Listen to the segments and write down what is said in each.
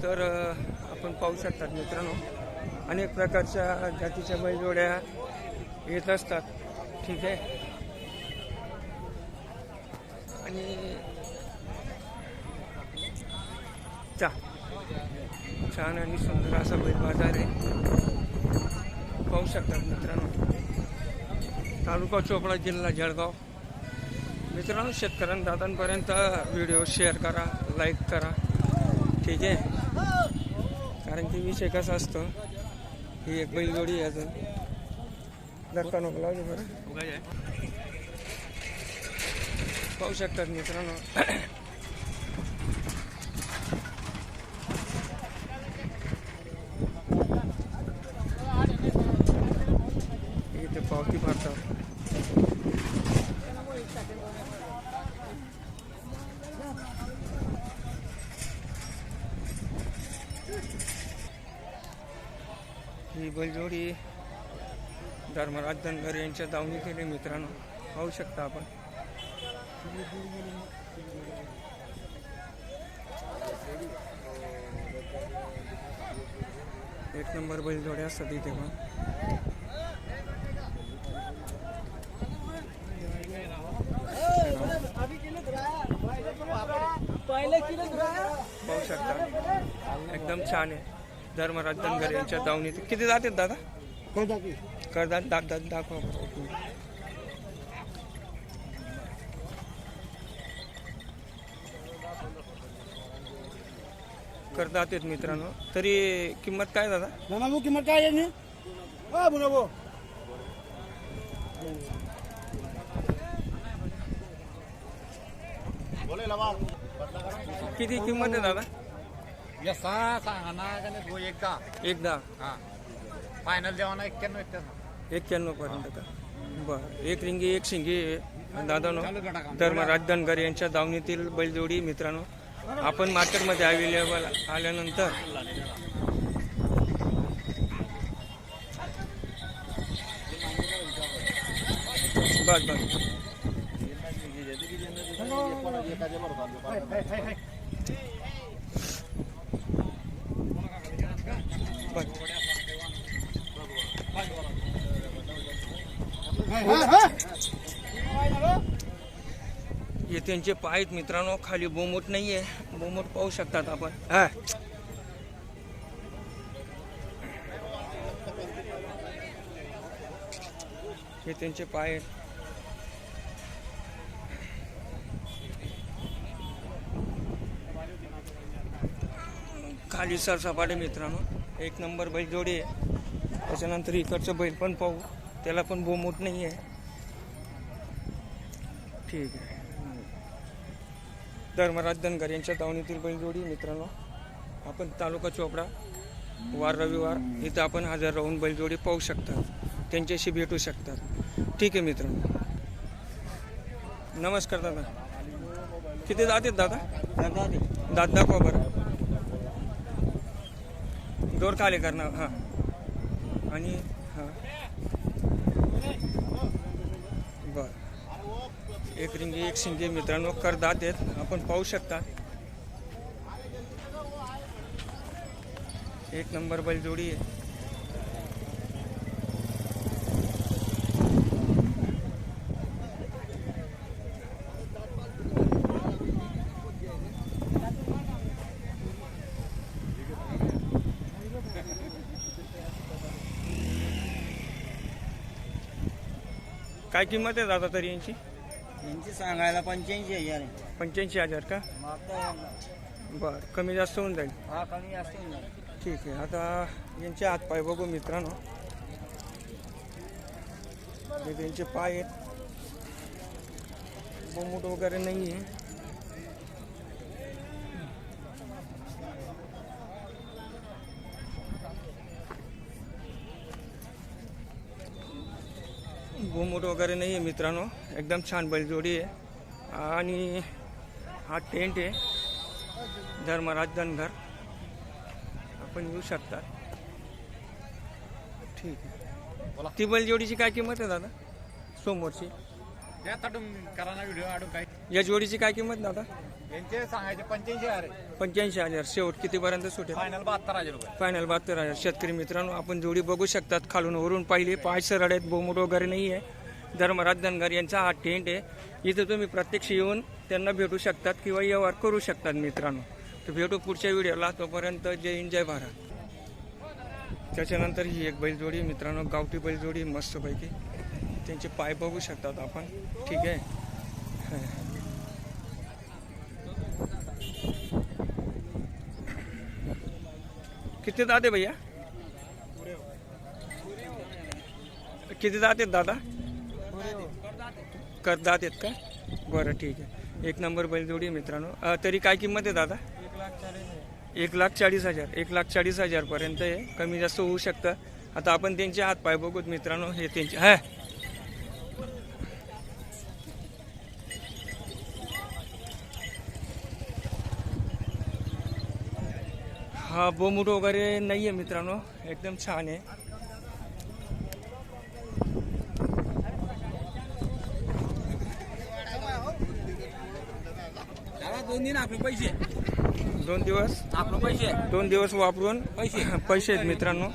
तर आपण पाहू शकतात मित्रांनो, अनेक प्रकारच्या जातीच्या बैलजोड्या येत असतात. ठीक आहे. आणि छान आणि सुंदर असा बैल बाजार आहे, पाहू शकतात मित्रांनो. तालुका चोपडा, जिल्हा जळगाव. मित्रांनो, शेतकऱ्यांना दादांपर्यंत व्हिडिओ शेअर करा, लाईक करा. ठीक आहे. कारण की विषय कसा असतो, ही एक बैलजोडी अजून धक्का नको लावली बरं. पाहू शकतात मित्रांनो. इथे पावती मारतात. ही बैलजोडी धर्मराज धनगर यांच्या दावणी केले मित्रांनो, पाहू शकता आपण. एक नंबर बैलजोड्या असतात इथे पण. पाहू शकता एकदम छान आहे. धर्मराज धनगर यांच्या दावणीत किती जातात दादा? करदात दाखवा. करदात आहेत मित्रांनो. तरी किंमत काय दादा? किंमत काय आहे? किती किंमत आहे दादा? एकदा फायनल जेवण 91 पर्यंत का? बरं. एक रिंगी एक शिंगी दादानो धर्मराज धनगर यांच्या दावणीतील बैलजोडी मित्रांनो आपण मार्केटमध्ये अवेलेबल आल्यानंतर बस हे त्यांचे पाय आहेत मित्रांनो, खाली बोमोट नाहीये. बोमोट पाहू शकतात आपण. हे त्यांचे पाय आहेत. खाली सरसपाटे मित्रांनो, एक नंबर बैलजोडी आहे. त्याच्यानंतर इकडचं बैल पण पाहू, त्याला पण बोमोट नाही आहे. ठीक आहे. धर्मराज धनगर यांच्या दावणीतील बैलजोडी मित्रांनो आपण तालुका चोपडा वार रविवार इथं आपण हजर राहून बैलजोडी पाहू शकतात, त्यांच्याशी भेटू शकतात. ठीक आहे मित्रांनो. नमस्कार दादा. किती जातात दादा? दात दाखवा बरं. जोर खाली करणार. हां. आणि हां बरं. एक रिंगी एक शिंगे मित्रांनो करदात आहेत, आपण पाहू शकता. एक नंबर बैलजोडी आहे. काय किंमत आहे दादा तरी यांची? सांगायला 85,000 आहे. 85,000 का? बरं. कमी जास्त होऊन जाईल. हा, कमी जास्त होऊन जाईल. ठीक आहे. आता यांचे हातपाय बघू मित्रांनो. हे त्यांचे पाय आहेत, बोमूट वगैरे नाही आहे. बोमूट वगैरे नाही आहे मित्रांनो, एकदम छान बैलजोडी आहे. आणि हा टेंट आहे धर्मराज धनगर, आपण येऊ शकता. ठीक आहे. ती बैलजोडीची काय किंमत आहे दादा समोरची? करा ना व्हिडिओ आडू काय या जोडीची काय किंमत दादा? यांचे सांगायचे 85,000 85,000. शेवट कितीपर्यंत सुटेल? फायनल 72,000 रुपये. फायनल 72,000. शेतकरी मित्रांनो आपण जोडी बघू शकतात, खालून वरून पाहिली, पाय सरळ आहेत, बोमुट वगैरे नाही आहे. धर्मराज धनगर यांचा हा टेंट आहे. इथे तुम्ही प्रत्यक्ष येऊन त्यांना भेटू शकतात किंवा व्यवहार करू शकतात मित्रांनो. तर भेटू पुढच्या व्हिडिओला. तोपर्यंत जय हिंद जय भारत. त्याच्यानंतर ही एक बैलजोडी मित्रांनो, गावठी बैलजोडी मस्तपैकी. त्यांचे पाय बघू शकतात आपण. ठीक आहे. किती दात आहे भैया? किती दात आहेत दादा? करदात आहेत का? बरं ठीक आहे. एक नंबर बैलजोडी मित्रांनो. तरी काय किंमत आहे दादा? 1,40,000. 1,40,000 पर्यंत आहे. कमी जास्त होऊ शकतं. आता आपण त्यांचे हात पाय बघूत मित्रांनो. हे त्यांचे हा बोमुट वगैरे नाही आहे मित्रांनो, एकदम छान आहे. आपले पैसे 2 दिवस आपले पैसे 2 दिवस वापरून पैसे आहेत मित्रांनो.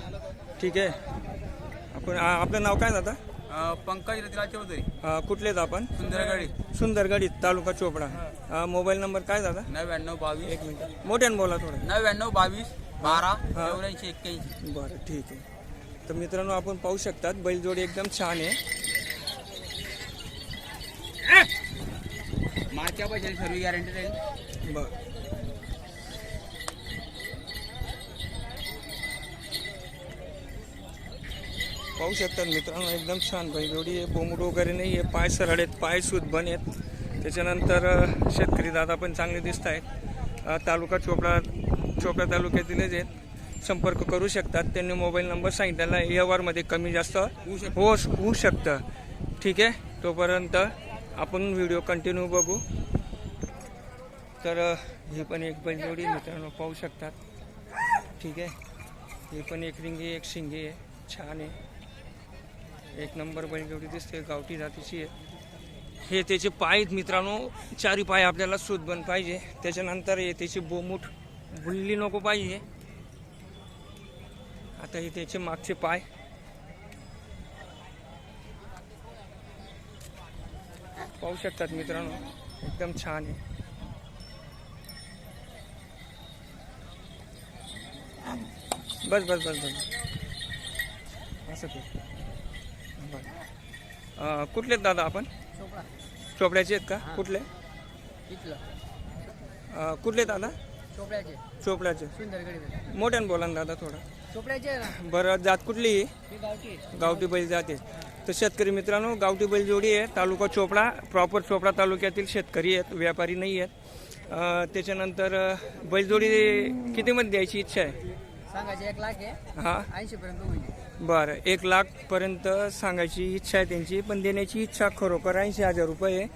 ठीक आहे. आपण आपलं नाव काय दादा? पंकज रतिराज चौधरी. कुठले आहेत आपण? सुंदरगडी. सुंदरगडी तालुका चोपडा. मोबाईल नंबर काय दादा? 9922. एक मिनिट मोठ्यानं बोला थोडं. 9922 12 84 81. बरं ठीक आहे. तर मित्रांनो आपण पाहू शकतात बैलजोडी एकदम छान आहे. मागच्या पैशाची सर्व गॅरंटी राहील. बरं पाहू शकतात मित्रांनो, एकदम छान बैलजोडी आहे. बोमुट वगैरे नाही आहे. पाय सरळ आहेत, पाय सुदबन आहेत. त्याच्यानंतर शेतकरी दादा पण चांगले दिसत आहेत. तालुका चोपडा तालुक्यातीलच आहेत. संपर्क करू शकतात. त्यांनी मोबाईल नंबर सांगितलेला आहे. व्यवहारमध्ये कमी जास्त होऊ शकतं. ठीक आहे. तोपर्यंत आपण व्हिडिओ कंटिन्यू बघू. तर ही पण एक बैलजोडी मित्रांनो पाहू शकतात. ठीक आहे. ही पण एक रिंगी एक शिंगी आहे. छान आहे. एक नंबर बैलजोडी दिसते. गावठी जातीची आहे. हे त्याचे पाय आहेत मित्रांनो. चारी पाय आपल्याला सुदबन पाहिजे. त्याच्यानंतर हे त्याची बोमुठ बुल्ली नको पाहिजे. आता हे त्याचे मागचे पाय. पाहू शकतात मित्रांनो, एकदम छान आहे. बस बस बस बस असं ते. कुठले दादा आपण? चोपड्याचे आहेत का? कुठले कुठले दादा? चोपड्याचे. मोठ्यानं बोला ना दादा थोडं. बरं जात कुठली? गावठी बैल जाते. तर शेतकरी मित्रांनो, गावठी बैल जोडी आहे. तालुका चोपडा, प्रॉपर चोपडा तालुक्यातील शेतकरी आहेत, व्यापारी नाही आहेत. त्याच्यानंतर बैलजोडी कितीमध्ये द्यायची इच्छा आहे? सांगायचे 1 लाख आहे. हां 80 पर्यंत होईल. बरं 1 लाख पर्यंत सांगायची इच्छा आहे त्यांची, पण देण्याची इच्छा खरोखर 80,000 रुपये आहे.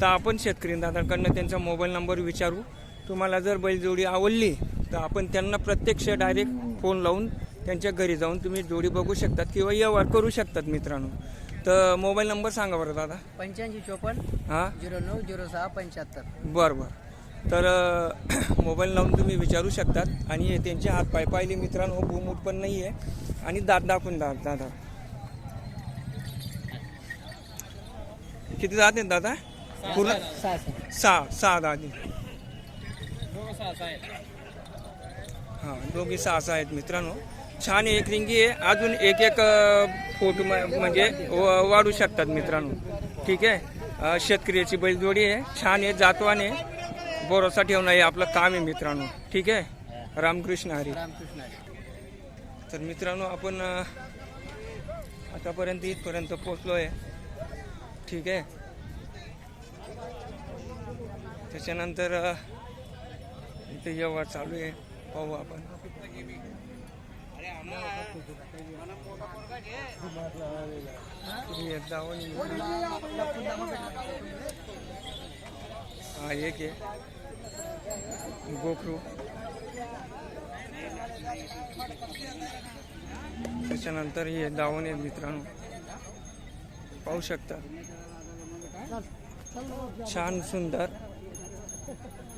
तर आपण शेतकरी दादांकडनं त्यांचा मोबाईल नंबर विचारू. तुम्हाला जर बैलजोडी आवडली तर आपण त्यांना प्रत्यक्ष डायरेक्ट फोन लावून त्यांच्या घरी जाऊन तुम्ही जोडी बघू शकतात किंवा व्यवहार करू शकतात मित्रांनो. तर मोबाईल नंबर सांगा बरं दादा. 8554 हां 090675. बरं बरं. तर मोबाईल लावून तुम्ही विचारू शकतात. आणि त्यांचे हात पाय पाहिले मित्रांनो, बोमुट पण नाही आहे. आणि दात दाखवून दादा किती दात आहेत दादा? पूर्ण 6 दात. हां दोघी 6 आहेत मित्रांनो. छान एक रिंगी आहे. अजून एक फोटो म्हणजे वाढू शकतात मित्रांनो. ठीक आहे. शेतकऱ्याची बैलजोडी आहे. छान आहे, जातवान आहे. भरोसा ठेवणं हे आपलं काम आहे मित्रांनो. ठीक आहे. रामकृष्ण हरी. तर मित्रांनो आपण आतापर्यंत इथपर्यंत पोचलो आहे. ठीक आहे. त्याच्यानंतर इथे व्यवहार चालू आहे, पाहू आपण. हा एक आहे गोखरू. त्याच्यानंतर हे दावण आहे मित्रांनो, पाहू शकता. छान सुंदर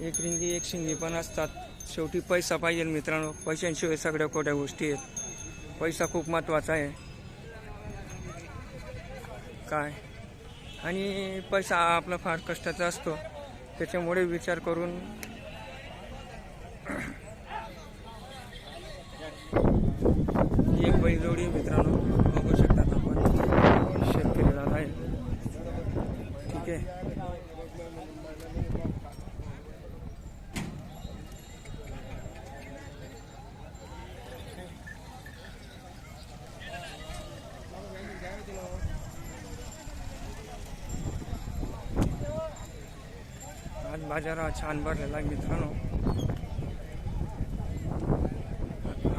एक रिंगी एक शिंगी पण असतात. शेवटी पैसा पाहिजे मित्रांनो, पैशांशिवाय सगळ्या कोट्या गोष्टी आहेत. पैसा खूप महत्त्वाचा आहे काय, आणि पैसा आपला फार कष्टाचा असतो. त्याच्यामुळे विचार करून एक बैलजोडी मित्रांनो बघू शकतात आपण, शेतकरी दादा आहे. ठीक आहे. आज बाजार हा छान भरलेला आहे मित्रांनो.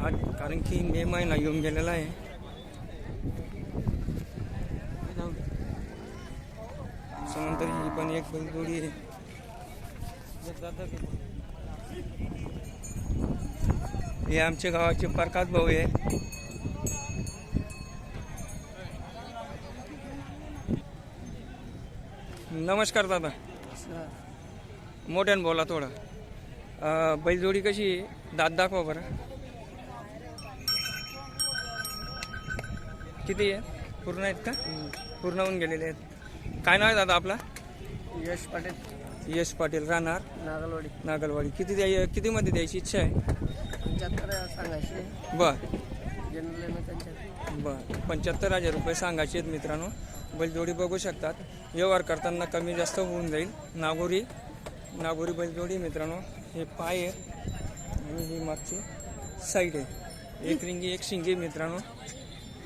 आज कारण की मे महिना येऊन गेलेला आहे. त्याच्यानंतर ही पण एक बैलजोडी आहे. हे आमच्या गावाचे प्रकाश भाऊ आहे. नमस्कार दादा, मोठ्यानं बोला थोडं. बैलजोडी कशी आहे? दात दाखवा बरं. किती आहे? पूर्ण आहेत का? पूर्ण होऊन गेलेले आहेत. काय नाव आहे दादा आपला? यश पाटील, यश पाटील, राहणार नागलवाडी. नागलवाडी. कितीमध्ये द्यायची इच्छा आहे? 75 सांगायचे. बर जनरल त्यांच्या बर 75,000 रुपये सांगायचे आहेत मित्रांनो. बैलजोडी बघू शकतात. व्यवहार करताना कमी जास्त होऊन जाईल. नागोरी बैलजोडी मित्रांनो. हे पाय आहे आणि ही मागची साईड आहे. एक रिंगी एक शिंगी मित्रांनो,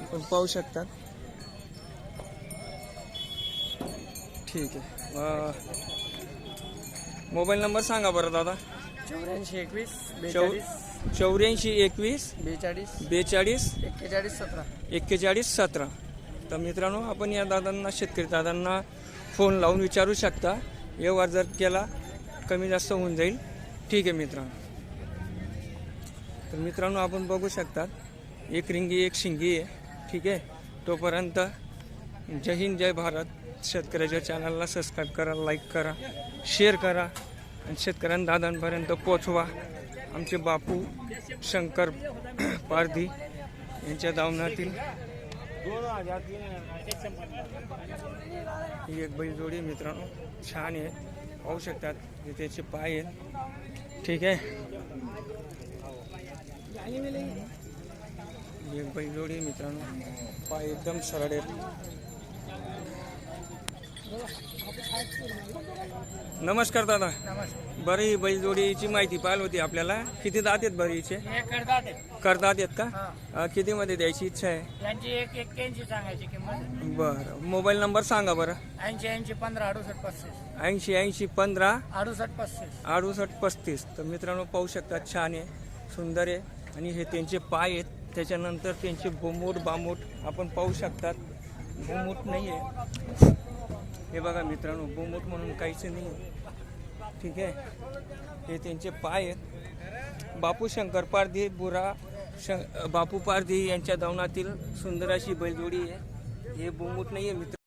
आपण पाहू शकतात. ठीक आहे. मोबाईल नंबर सांगा बरं दादा. 84 21 84 21 42 42 41 17. 41 17. तर मित्रांनो आपण या दादांना, शेतकरी दादांना फोन लावून विचारू शकता. व्यवहार जर केला कमी जास्त होऊन जाईल. ठीक आहे मित्रांनो. तर मित्रांनो आपण बघू शकतात एक रिंगी एक शिंगी आहे. ठीक आहे. तोपर्यंत जय हिंद जय भारत. शेतकऱ्याच्या चॅनलला सबस्क्राईब करा, लाईक करा, शेअर करा आणि शेतकऱ्यांना दादांपर्यंत पोचवा. आमचे बापू शंकर पारधी यांच्या दावणातील ही एक बैलजोडी मित्रांनो छान आहे. पाहू शकतात हे त्याचे पाय आहेत. ठीक आहे. ही एक बैलजोडी मित्रांनो, पाय एकदम सरळ आहेत. नमस्कार दादा. नमस्कार. बरं ही बैलजोडीची माहिती पाहिली होती आपल्याला. किती दात आहेत बरं हिचे? हे करतात आहे. करदात आहेत का? हा. कितीमध्ये द्यायची इच्छा आहे? यांची 81 सांगायची किंमत. बरं मोबाईल नंबर सांगा बरं. 80 15 68 35. 80 80 15 68 35. 68 35. तर मित्रांनो पाहू शकतात छान आहे, सुंदर आहे. आणि हे त्यांचे पाय आहेत. त्याच्यानंतर त्यांचे बोमूट बामूट आपण पाहू शकतात. बोमूट नाही आहे हे बघा मित्रांनो, बोमूट म्हणून काहीच नाही आहे. ठीक आहे. हे त्यांचे पाय आहेत. बापू शंकर पारधी बापू पारधी यांच्या दावणातील सुंदर अशी बैलजोडी आहे. हे बोमूट नाही आहे मित्र.